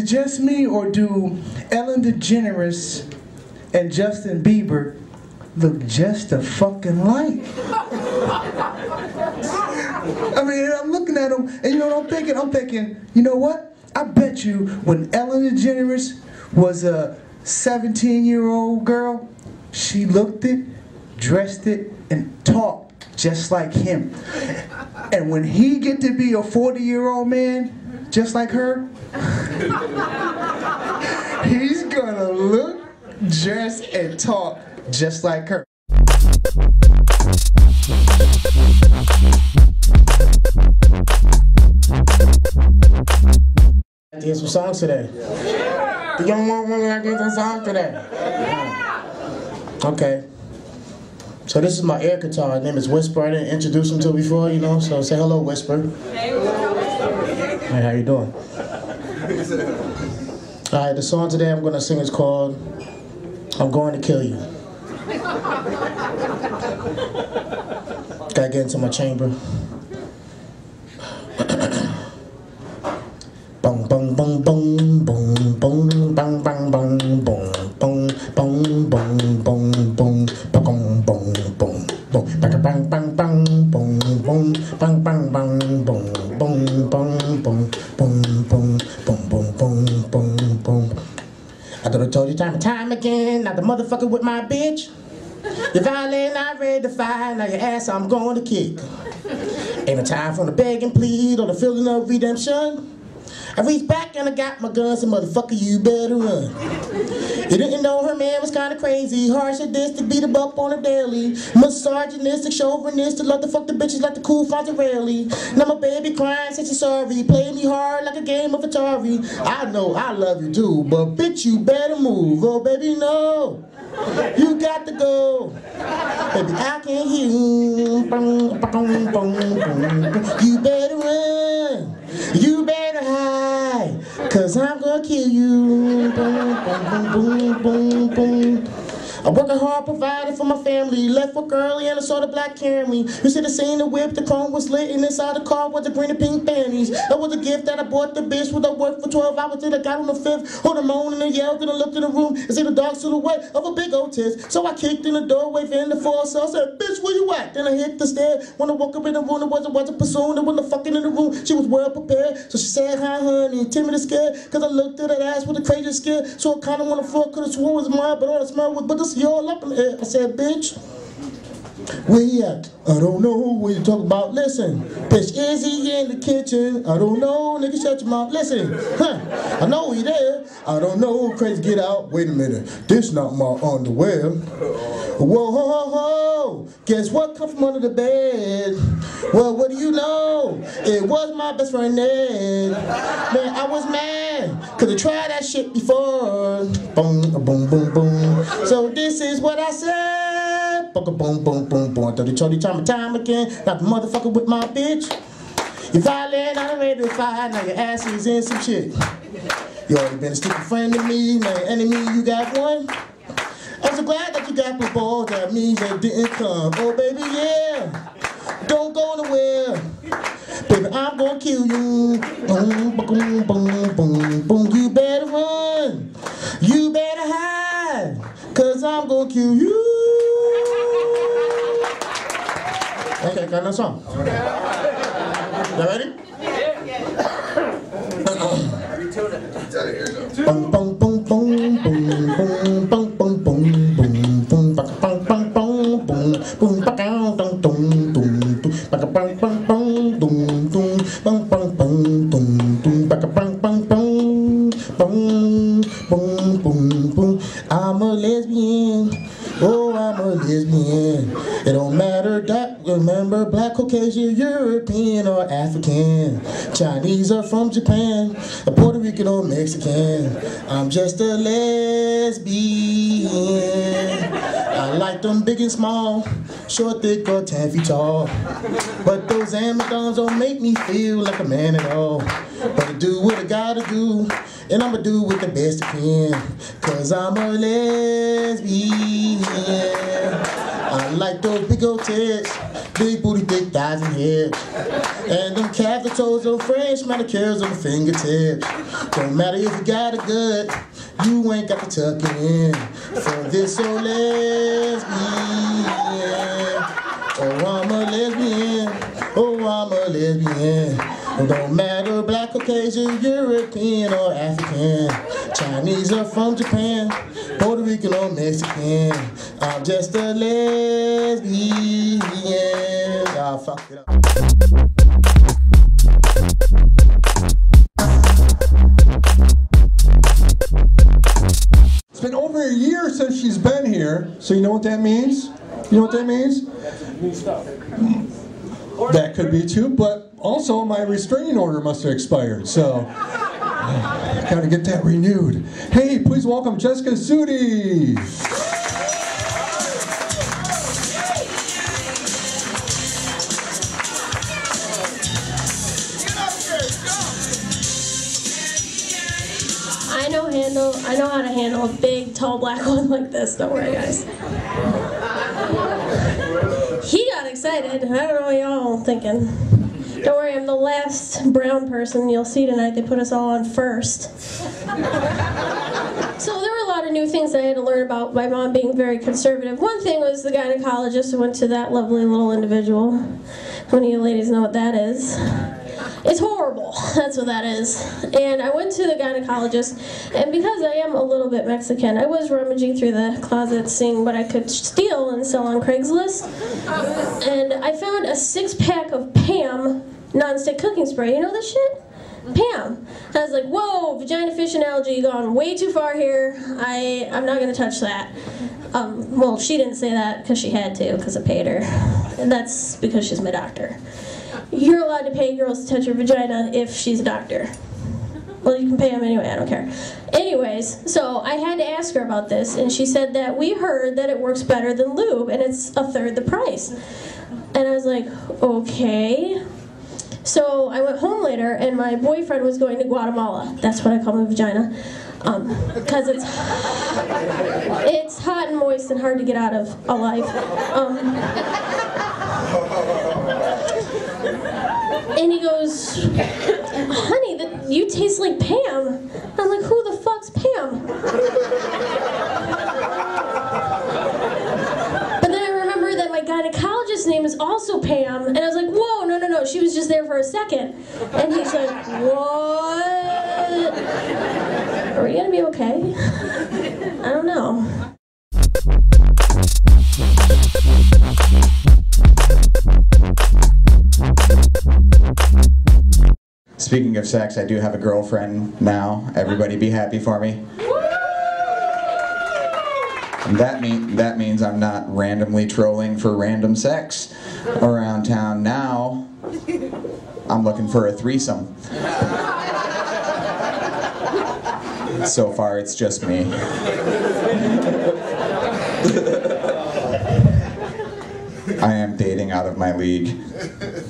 it just me, or do Ellen DeGeneres and Justin Bieber look just a fucking alike? I mean, I'm looking at them, and you know what I'm thinking? I'm thinking, you know what? I bet you when Ellen DeGeneres was a 17-year-old girl, she looked it, dressed it, and talked just like him. And when he get to be a 40-year-old man, just like her, he's gonna look, dress, and talk just like her. Get some songs today. The young woman I get some songs today. Okay. So this is my air guitar. His name is Whisper. I didn't introduce him to before, you know. So say hello, Whisper. Hey, hey, how you doing? All right, the song today I'm gonna sing is called "I'm Going to Kill You." Gotta get into my chamber. Bong bong bong bong bong bong bang bang bang bong bong bong bong bong bong bong bong bong bong bang bang bang bang bong bong bang bang bang bong bong bong bong bong bong bong bong bong bong bong. I thought I told you time and time again, not the motherfucker with my bitch. You're violent, not ready to fight, now your ass I'm going to kick. Ain't no time for the beg and plead or the feeling of redemption. I reached back and I got my gun, so motherfucker, you better run. You didn't know her man was kinda crazy, harsh sadistic, beat him up on a daily, misogynistic, chauvinistic, love to fuck the bitches like the cool Fonzarelli. Now my baby crying, says she's sorry, play me hard like a game of Atari. I know I love you too, but bitch, you better move. Oh baby, no, you got to go. Baby, I can't hear you. You better run. You better hide, 'cause I'm gonna kill you. Boom, boom, boom, boom, boom. I'm working hard, providing for my family. Left work early and I saw the black Camry. You should have seen the whip, the chrome was lit, and inside the car was the green and pink panties. That was a gift that I bought the bitch when I worked for 12 hours till I got on the 5th. Hold a moan and I yelled and I looked in the room and see the dark silhouette of a big old tits. So I kicked in the doorway, in the floor, so I said, bitch, where you at? Then I hit the stair. When I woke up in the room, it wasn't pursuing, there wasn't fucking in the room. She was well prepared, so she said, hi honey, timid and scared, 'cause I looked at her ass with a crazy scare. So I kinda on the floor, could've swore it was mine, but all I smelled was, but this all up in the air. I said, bitch, where you at? I don't know what you talk about. Listen, bitch, is he in the kitchen? I don't know, nigga, shut your mouth. Listen, I know he there. I don't know, crazy, get out. Wait a minute, this not my underwear. Whoa, ho, ho, ho. Guess what come from under the bed? Well, what do you know? It was my best friend Ned. Man, I was mad, 'cause I tried that shit before. Boom, boom, boom, boom. So this is what I said. Boom, boom, boom, boom, boom. I told you time and time again, not the motherfucker with my bitch. You violent, I'm ready to fight, now your ass is in some shit. You already been a sticky friend to me, now your enemy, you got one. I'm so glad that you got the ball, that means they didn't come. Oh baby, yeah, don't go nowhere. Baby, I'm gonna kill you. Boom, boom, boom, boom, boom. You better run. You better hide, 'cause I'm gonna kill you. Okay, got another song. Y'all ready? Boom, boom, boom, boom, boom, boom, boom, boom, boom, boom, boom, bang, bang, bang, boom, boom, boom, bang, dong, dong, dong, bang, bang, bang, bang, dong, dong, bang, bang, bang, dong, dong, bang, bang, bang, bang, boom, boom, boom, boom. I'm a lesbian. Oh, I'm a lesbian. It don't matter that, remember, black, Caucasian, European, or African. Chinese or from Japan, a Puerto Rican or Mexican. I'm just a lesbian. I like them big and small, short, thick, or 10 feet tall. But those Amazons don't make me feel like a man at all. But I do what I gotta do, and I'ma do with the best I can, 'cause I'm a lesbian. I like those big old tits, big booty, big thighs. thighs and hips. And them calves and toes on French manicures on the fingertips. Don't matter if you got a gut, you ain't got to tuck it in. For this old lesbian. Oh, I'm a lesbian. Oh, I'm a lesbian. Don't matter black, Caucasian, European, or African. Chinese or from Japan, Puerto Rican or Mexican. I'm just a lesbian. Oh, fuck it up. It's been over a year since she's been here, so you know what that means? You know what that means? That could be too, but also my restraining order must have expired, so gotta get that renewed. Hey, please welcome Jessica Zudi. I know how to handle a big, tall, black one like this. Don't worry, guys. He got excited. I don't know what y'all thinking. Don't worry, I'm the last brown person you'll see tonight. They put us all on first. So there were a lot of new things that I had to learn about my mom being very conservative. One thing was the gynecologist who went to that lovely little individual. One of you ladies know what that is. It's horrible, that's what that is. And I went to the gynecologist, and because I am a little bit Mexican, I was rummaging through the closet seeing what I could steal and sell on Craigslist. And I found a 6-pack of Pam nonstick cooking spray. You know this shit? Pam. And I was like, whoa, vagina, fish, and algae gone way too far here. I'm not going to touch that. Well, she didn't say that because she had to, because I paid her. And that's because she's my doctor. You're allowed to pay girls to touch your vagina if she's a doctor. Well, you can pay them anyway, I don't care. Anyways, so I had to ask her about this, and she said that we heard that it works better than lube, and it's 1/3 the price. And I was like, okay. So I went home later, and my boyfriend was going to Guatemala. That's what I call my vagina. Because it's hot and moist and hard to get out of alive. And he goes, honey, you taste like Pam. I'm like, who the fuck's Pam? But then I remember that my gynecologist's name is also Pam, and I was like, whoa, no, she was just there for a second. And he's like, what? Are we gonna be okay? I don't know. Speaking of sex, I do have a girlfriend now. Everybody be happy for me. And that means I'm not randomly trolling for random sex around town. Now, I'm looking for a threesome. So far, it's just me. I am dating out of my league.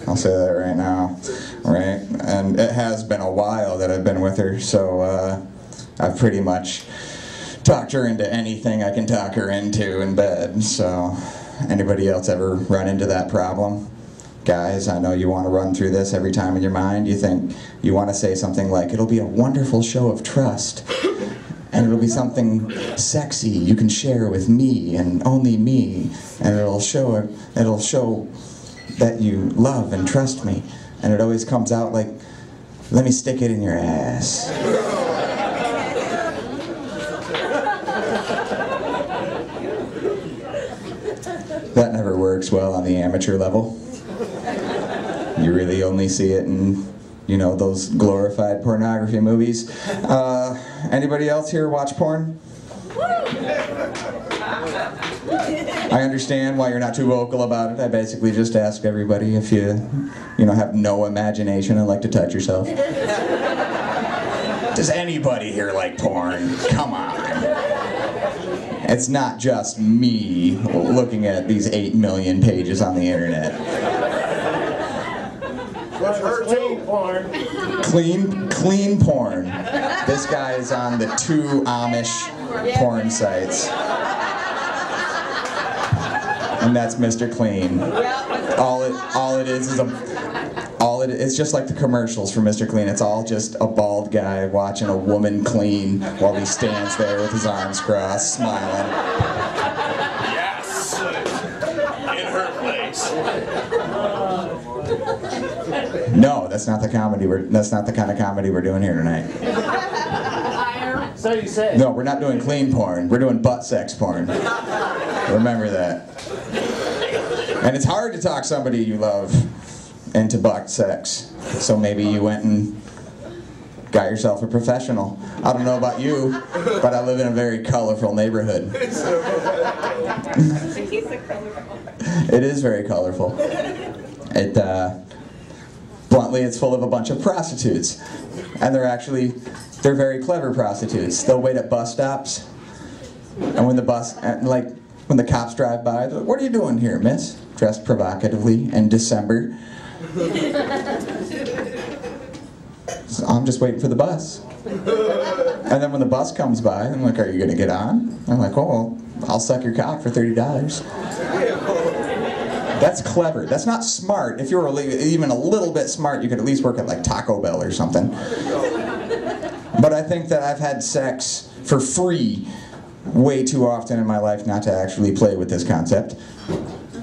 I'll say that right now. Right? And it has been a while that I've been with her, so I've pretty much talked her into anything I can talk her into in bed. So, anybody else ever run into that problem? Guys, I know you want to run through this every time in your mind. You think you want to say something like, it'll be a wonderful show of trust. And it'll be something sexy you can share with me and only me. And it'll show that you love and trust me. And it always comes out like, let me stick it in your ass. That never works well on the amateur level. You really only see it in, you know, those glorified pornography movies. Anybody else here watch porn? I understand why you're not too vocal about it. I basically just ask everybody if you have no imagination and like to touch yourself. Does anybody here like porn? Come on. It's not just me looking at these 8 million pages on the internet. Clean porn. Clean porn. This guy is on the 2 Amish porn sites. And that's Mr. Clean. It's just like the commercials for Mr. Clean. It's all just a bald guy watching a woman clean while he stands there with his arms crossed, smiling. Yes, in her place. No, that's not the kind of comedy we're doing here tonight. So you say. No, we're not doing clean porn. We're doing butt sex porn. Remember that. And it's hard to talk somebody you love into butt sex. So maybe you went and got yourself a professional. I don't know about you, but I live in a very colorful neighborhood. It is very colorful. Bluntly, it's full of a bunch of prostitutes. And they're very clever prostitutes. They'll wait at bus stops, and when the cops drive by, they're like, "What are you doing here, miss?" Dressed provocatively in December. So I'm just waiting for the bus. And then when the bus comes by, I'm like, "Are you gonna get on?" I'm like, "Oh, well, I'll suck your cock for $30. That's clever. That's not smart. If you were even a little bit smart, you could at least work at like Taco Bell or something. But I think that I've had sex for free way too often in my life not to actually play with this concept.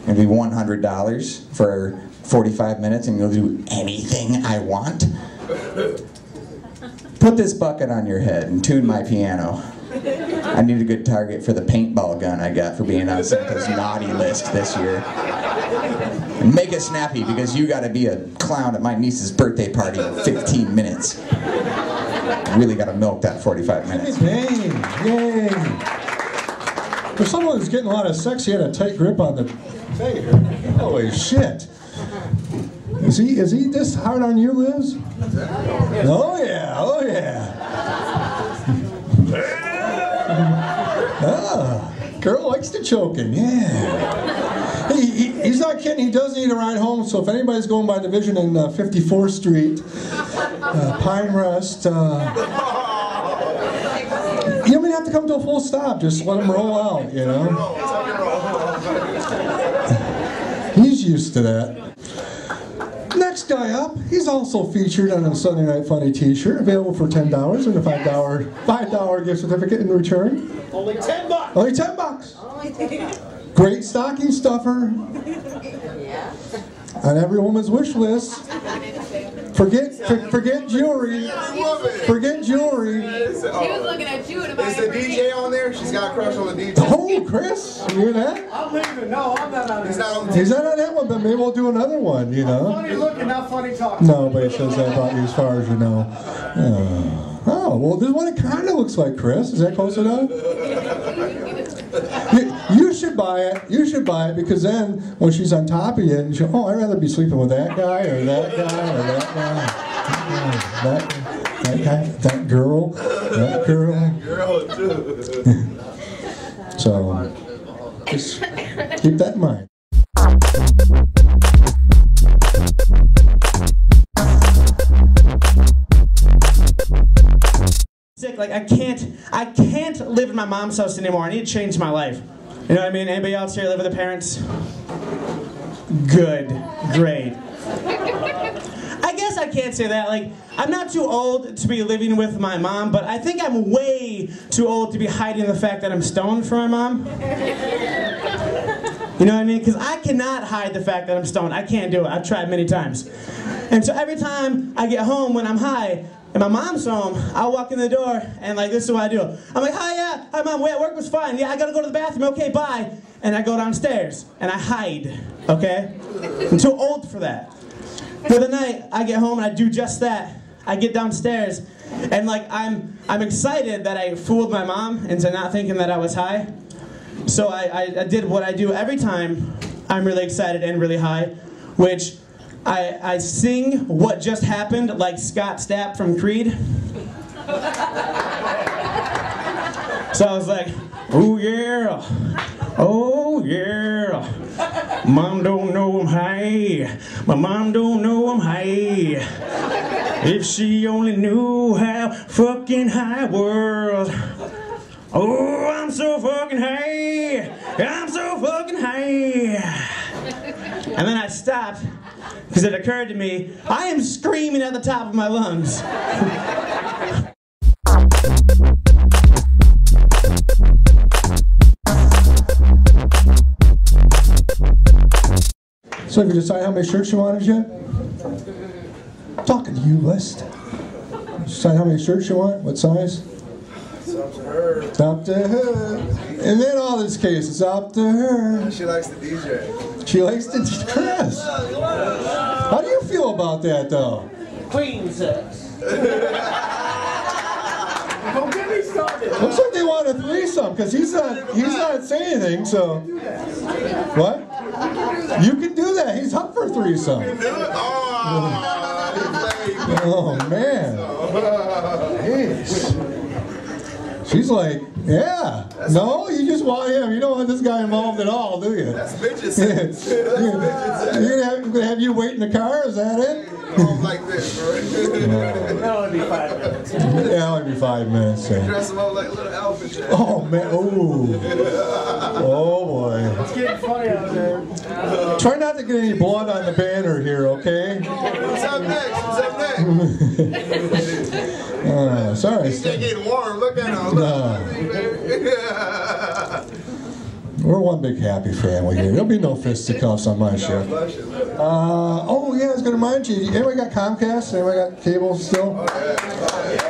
It'd be $100 for 45 minutes and you'll do anything I want. Put this bucket on your head and tune my piano. I need a good target for the paintball gun I got for being on Santa's naughty list this year. And make it snappy because you gotta be a clown at my niece's birthday party in 15 minutes. Really gotta milk that 45 minutes. Yay! Yay! For someone who's getting a lot of sex, he had a tight grip on the thing here. Holy shit! Is he this hard on you, Liz? Oh yeah! Oh yeah! Girl likes the choking, yeah. He's not kidding, he does need a ride home, so if anybody's going by Division in 54th Street, Pine Rest, you don't even have to come to a full stop, just let him roll out, you know. He's used to that. Next guy up, he's also featured on a Sunday Night Funny t-shirt, available for $10 and a $5 gift certificate in return. Only $10. Only $10. Great stocking stuffer. On every woman's wish list. Forget jewelry. Forget jewelry. She was looking at you. Is the DJ on there? She's got a crush on the DJ. Oh, Chris, you hear that? I'm leaving. No, I'm not on He's not on the He's not on that one, but maybe we'll do another one, you know. Funny looking, not funny talking. Nobody says that about you as far as you know. Oh, well, there's one that kind of looks like Chris. Is that close enough? You should buy it. You should buy it because then when she's on top of you, and she'll, oh, I'd rather be sleeping with that guy or that guy or that guy. That guy, that girl, that girl. girl too. So, just keep that in mind. Sick, like I can't live in my mom's house anymore. I need to change my life. You know what I mean? Anybody else here live with their parents? Good, great. I guess I can't say that. Like, I'm not too old to be living with my mom, but I think I'm way too old to be hiding the fact that I'm stoned from my mom. You know what I mean? Because I cannot hide the fact that I'm stoned. I can't do it. I've tried many times. And so every time I get home when I'm high, and my mom's home, I'll walk in the door, and like, this is what I do. I'm like, hi, yeah, hi, mom, work was fine. Yeah, I gotta go to the bathroom, okay, bye. And I go downstairs, and I hide, okay? I'm too old for that. For the night, I get home, and I do just that. I get downstairs, and like, I'm excited that I fooled my mom into not thinking that I was high. So I did what I do every time I'm really excited and really high, which I sing What Just Happened like Scott Stapp from Creed. So I was like, oh yeah, oh yeah. Mom don't know I'm high, my mom don't know I'm high. If she only knew how fucking high was. Oh, I'm so fucking high, I'm so fucking high. And then I stopped because it occurred to me, I am screaming at the top of my lungs. So have you decided how many shirts you wanted yet? Talking to you, List. Decide how many shirts you want? What size? It's up to her. It's up to her. And in all this case, it's up to her. She likes to DJ. She likes to Chris. How do you feel about that, though? Queen sex. Don't get me started. Looks like they want a threesome because he's not saying anything. So what? You can do that. He's up for a threesome. Oh man. Jeez. She's like, yeah. No, you just want him. You don't want this guy involved at all, do you? That's bitches. That's bitches. You're gonna have you wait in the car? Is that it? Like this, bro. That'll only be 5 minutes. Yeah, only be 5 minutes. So. Dress him up like a little outfit. Oh man. Ooh. Oh boy. It's getting funny out there. Try not to get any blood on the banner here, okay? What's up next? What's up next? Sorry. He's getting warm. Look at him. We're one big happy family here. There'll be no fisticuffs on my show. Oh yeah, I was gonna remind you. Anybody got Comcast? Anybody got cable still?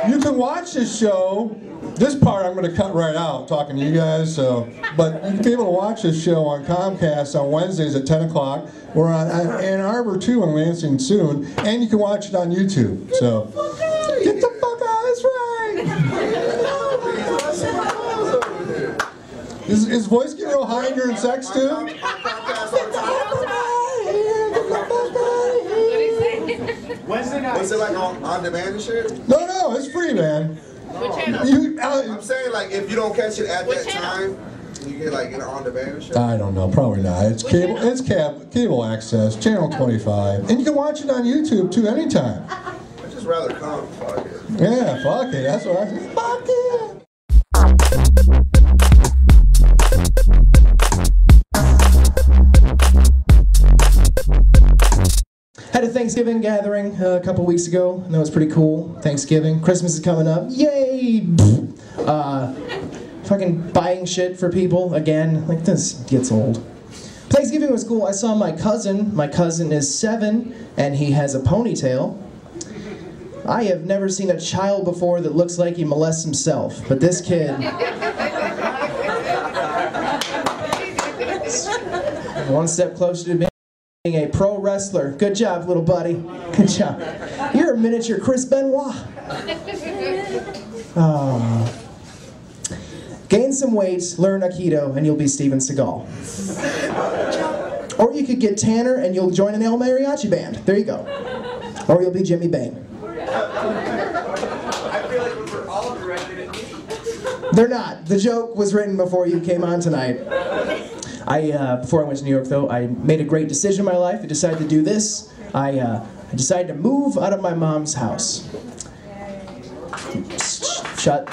You can watch this show. This part I'm going to cut right out, talking to you guys. So, but you can be able to watch this show on Comcast on Wednesdays at 10 o'clock. We're on Ann Arbor too in Lansing soon, and you can watch it on YouTube. So, get the fuck out! That's right. Is voice getting real high during sex too? Wednesday night. Was it like on demand and shit? No, it's free, man. What channel? I'm saying like if you don't catch it at that time, you get like on demand and shit. I don't know, probably not. It's cable. It's cable access, channel 25, and you can watch it on YouTube too anytime. I'd just rather come. Fuck it. Yeah, fuck it. That's what I said. Fuck it. Had a Thanksgiving gathering a couple weeks ago, and that was pretty cool. Thanksgiving. Christmas is coming up. Yay! Fucking buying shit for people again. Like, this gets old. Thanksgiving was cool. I saw my cousin. My cousin is 7, and he has a ponytail. I have never seen a child before that looks like he molests himself, but this kid... one step closer to being a pro wrestler. Good job, little buddy. Good job. You're a miniature Chris Benoit. Gain some weight, learn Aikido, and you'll be Steven Seagal. Or you could get tanner and you'll join an El Mariachi band. There you go. Or you'll be Jimmy Bain. I feel like we're all directed at me. They're not. The joke was written before you came on tonight. Before I went to New York, though, I made a great decision in my life. I decided to do this. I decided to move out of my mom's house.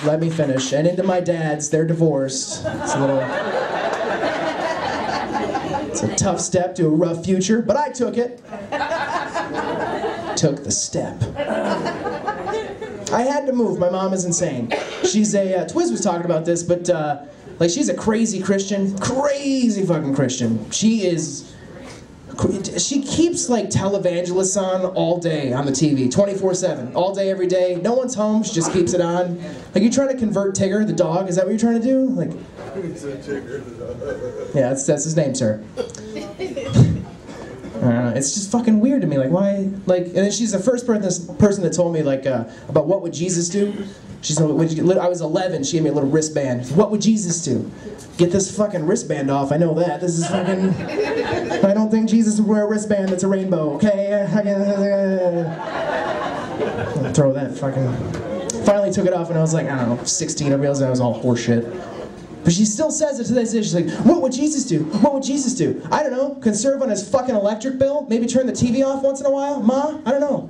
Let me finish. And into my dad's. They're divorced. It's a tough step to a rough future, but I took it. Took the step. I had to move. My mom is insane. She's a, Twiz was talking about this, but like she's a crazy Christian. Crazy fucking Christian. She keeps like televangelists on all day on the TV, 24/7, all day, every day. No one's home, she just keeps it on. Like, you trying to convert Tigger, the dog? Is that what you're trying to do? Like, yeah, that's his name, sir. It's just fucking weird to me. Like, why? Like, and then she's the first person that told me like about what would Jesus do. She said, I was 11. She gave me a little wristband. What would Jesus do? Get this fucking wristband off. I know that. This is fucking. I don't think Jesus would wear a wristband that's a rainbow. Okay. Throw that fucking. Finally took it off, and I was like, I don't know, 16. I realized that was all horseshit. But she still says it to this day. She's like, what would Jesus do? What would Jesus do? I don't know. Conserve on his fucking electric bill? Maybe turn the TV off once in a while? Ma? I don't know.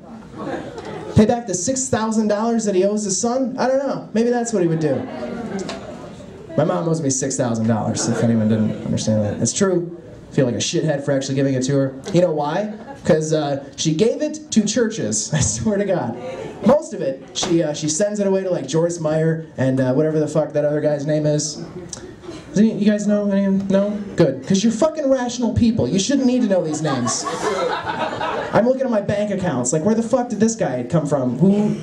Pay back the $6,000 that he owes his son? I don't know. Maybe that's what he would do. My mom owes me $6,000, if anyone didn't understand that. It's true. feel like a shithead for actually giving it to her. You know why? Because she gave it to churches, I swear to God. Most of it, she sends it away to like Joyce Meyer and whatever the fuck that other guy's name is. You guys know? No? Good. Because you're fucking rational people. You shouldn't need to know these names. I'm looking at my bank accounts. Like, where the fuck did this guy come from? Who?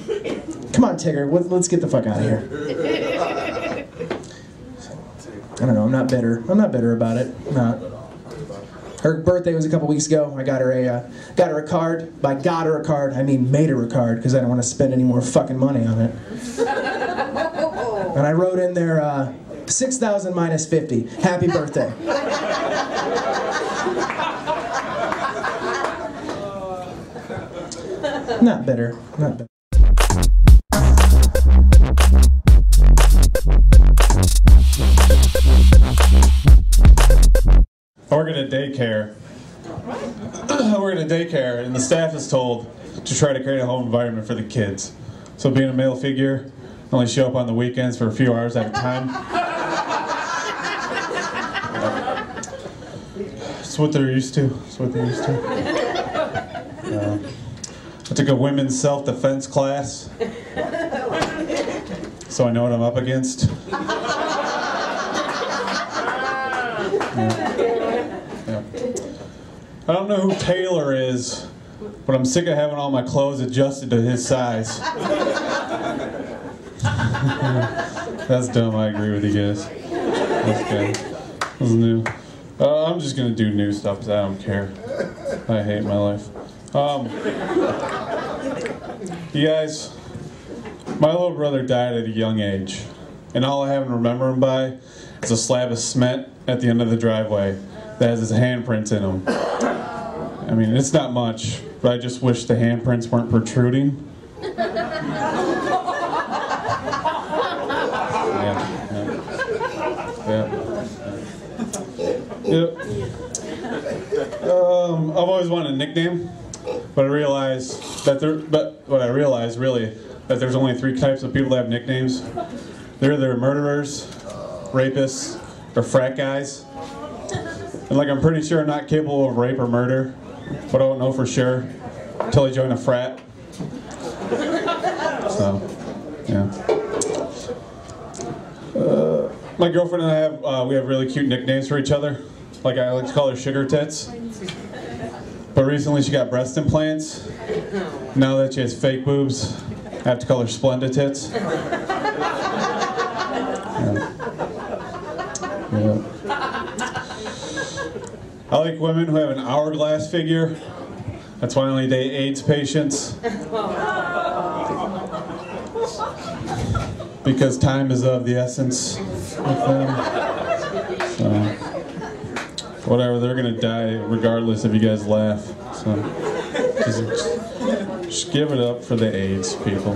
Come on, Tigger. Let's get the fuck out of here. I don't know. I'm not bitter. I'm not bitter about it. I'm not. Her birthday was a couple weeks ago. I got her a card. By got her a card, I mean made her a card because I don't want to spend any more fucking money on it. And I wrote in there, 6,000 minus 50. Happy birthday. Not bitter. Not bitter. I work at a daycare. And the staff is told to try to create a home environment for the kids. So being a male figure, I only show up on the weekends for a few hours at a time. It's what they're used to. I took a women's self-defense class, so I know what I'm up against. I don't know who Taylor is, but I'm sick of having all my clothes adjusted to his size. That's dumb, I agree with you guys. That's good. That's new. I'm just gonna do new stuff because I don't care. I hate my life. You guys, my little brother died at a young age, and all I have to remember him by is a slab of cement at the end of the driveway that has his handprints in them. I mean, it's not much, but I just wish the handprints weren't protruding. I've always wanted a nickname, but I realized that that there's only 3 types of people that have nicknames. They're either murderers, rapists, or frat guys. And like, I'm pretty sure I'm not capable of rape or murder, but I don't know for sure until I join a frat. So, yeah. My girlfriend and I we have really cute nicknames for each other. Like, I like to call her Sugar Tits. But recently she got breast implants. Now that she has fake boobs, I have to call her Splenda Tits. Yeah. I like women who have an hourglass figure. That's why I only date AIDS patients. Because time is of the essence with them. So, whatever, they're gonna die regardless if you guys laugh. So, just give it up for the AIDS people.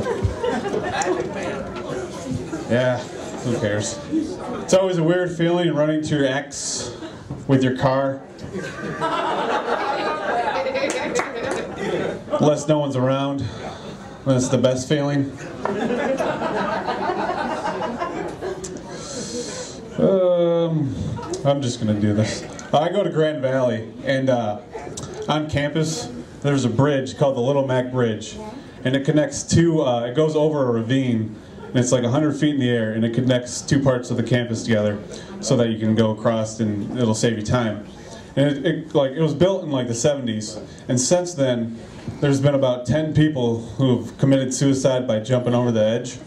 Yeah, who cares? It's always a weird feeling running to your ex with your car. Unless no one's around. That's the best feeling. I'm just gonna do this. I go to Grand Valley, and on campus there's a bridge called the Little Mac Bridge, and it connects it goes over a ravine, and it's like 100 feet in the air, and it connects 2 parts of the campus together so that you can go across and it'll save you time. And it was built in like the 70s, and since then there's been about 10 people who have committed suicide by jumping over the edge.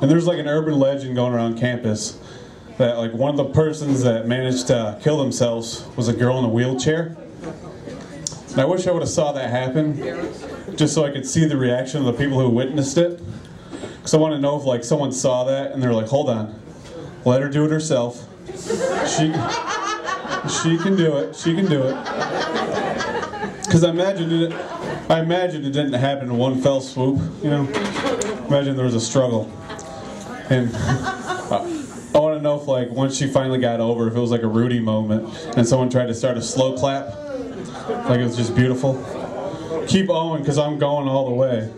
And there's like an urban legend going around campus that like one of the persons that managed to kill themselves was a girl in a wheelchair. And I wish I would have saw that happen, just so I could see the reaction of the people who witnessed it. Because I want to know if like someone saw that and they're like, hold on, let her do it herself. She can do it. She can do it. Because I imagine it didn't happen in one fell swoop. You know, imagine there was a struggle. And I want to know if, like, once she finally got over, if it was like a Rudy moment, and someone tried to start a slow clap, like it was just beautiful. Keep Owen, because I'm going all the way.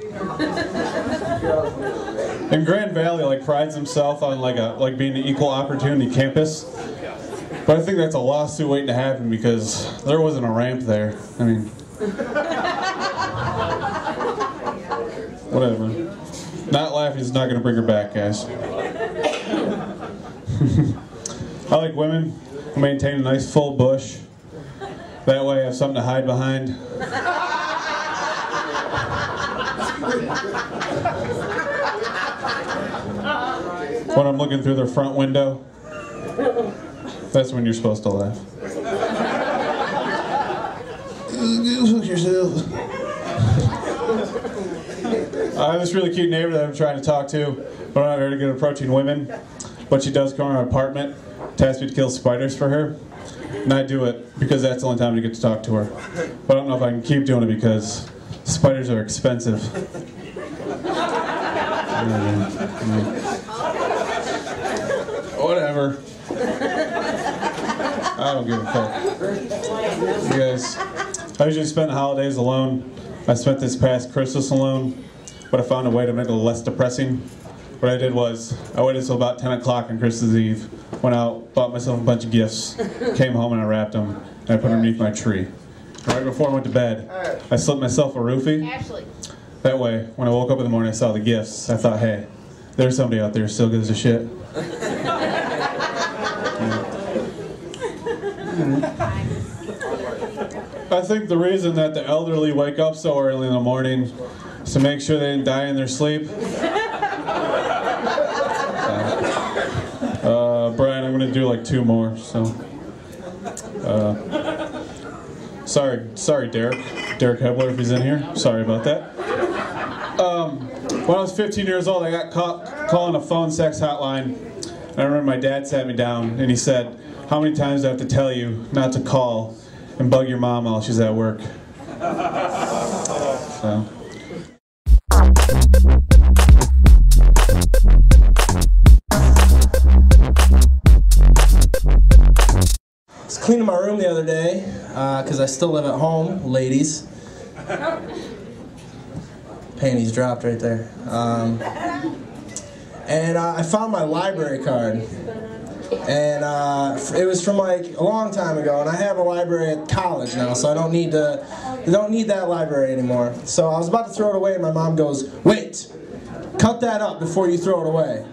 And Grand Valley like prides himself on like being an equal opportunity campus. But I think that's a lawsuit waiting to happen because there wasn't a ramp there. I mean, whatever. Not laughing is not going to bring her back, guys. I like women who maintain a nice full bush. That way I have something to hide behind. When I'm looking through their front window, that's when you're supposed to laugh. Hook yourself. I have this really cute neighbor that I'm trying to talk to, but I'm not very good at approaching women. But she does come to our apartment to ask me to kill spiders for her. And I do it because that's the only time I get to talk to her. But I don't know if I can keep doing it because spiders are expensive. Whatever. I don't give a fuck. You guys, I usually spend the holidays alone. I spent this past Christmas alone, but I found a way to make it a little less depressing. What I did was, I waited until about 10 o'clock on Christmas Eve, went out, bought myself a bunch of gifts, came home and I wrapped them, and I put them underneath my tree. Right before I went to bed, I slipped myself a roofie. Ashley. That way, when I woke up in the morning, I saw the gifts. I thought, hey, there's somebody out there who still gives a shit. I think the reason that the elderly wake up so early in the morning is to make sure they didn't die in their sleep. Brian, I'm going to do like 2 more, so. Sorry, Derek Hebler, if he's in here. Sorry about that. When I was 15 years old, I got caught calling a phone sex hotline. And I remember my dad sat me down and he said, "How many times do I have to tell you not to call and bug your mom while she's at work?" So. I was cleaning my room the other day, because I still live at home, ladies. Panties dropped right there. And I found my library card. And it was from like a long time ago, and I have a library at college now, so I don't need that library anymore. So I was about to throw it away, and my mom goes, "Wait, cut that up before you throw it away."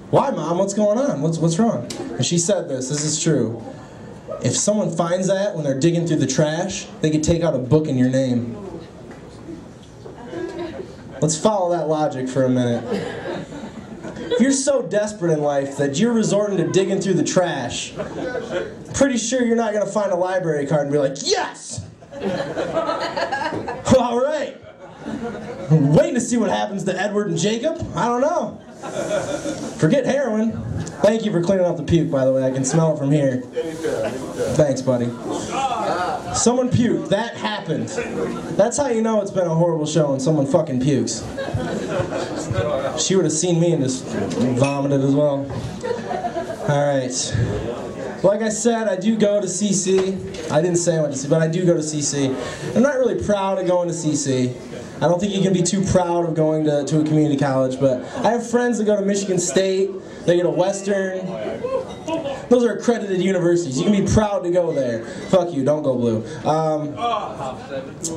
"Why, Mom? What's going on? What's wrong?" And she said this is true. "If someone finds that when they're digging through the trash, they could take out a book in your name." Let's follow that logic for a minute. If you're so desperate in life that you're resorting to digging through the trash, pretty sure you're not going to find a library card and be like, "Yes! All right. I'm waiting to see what happens to Edward and Jacob. I don't know. Forget heroin." Thank you for cleaning up the puke, by the way. I can smell it from here. Thanks, buddy. Someone puked. That happened. That's how you know it's been a horrible show when someone fucking pukes. She would have seen me and just vomited as well. Alright. Like I said, I do go to CC. I didn't say I went to CC, but I do go to CC. I'm not really proud of going to CC. I don't think you can be too proud of going to a community college, but I have friends that go to Michigan State, they go to Western. Those are accredited universities. You can be proud to go there. Fuck you, don't go blue.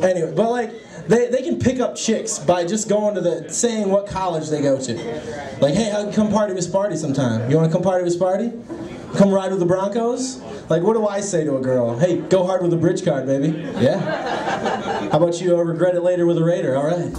Anyway, but like, they can pick up chicks by just going to saying what college they go to. Like, "Hey, I can come party with Sparty sometime. You want to come party with Sparty? Come ride with the Broncos?" Like, what do I say to a girl? "Hey, go hard with the bridge card, baby." Yeah. How about you regret it later with a Raider? All right.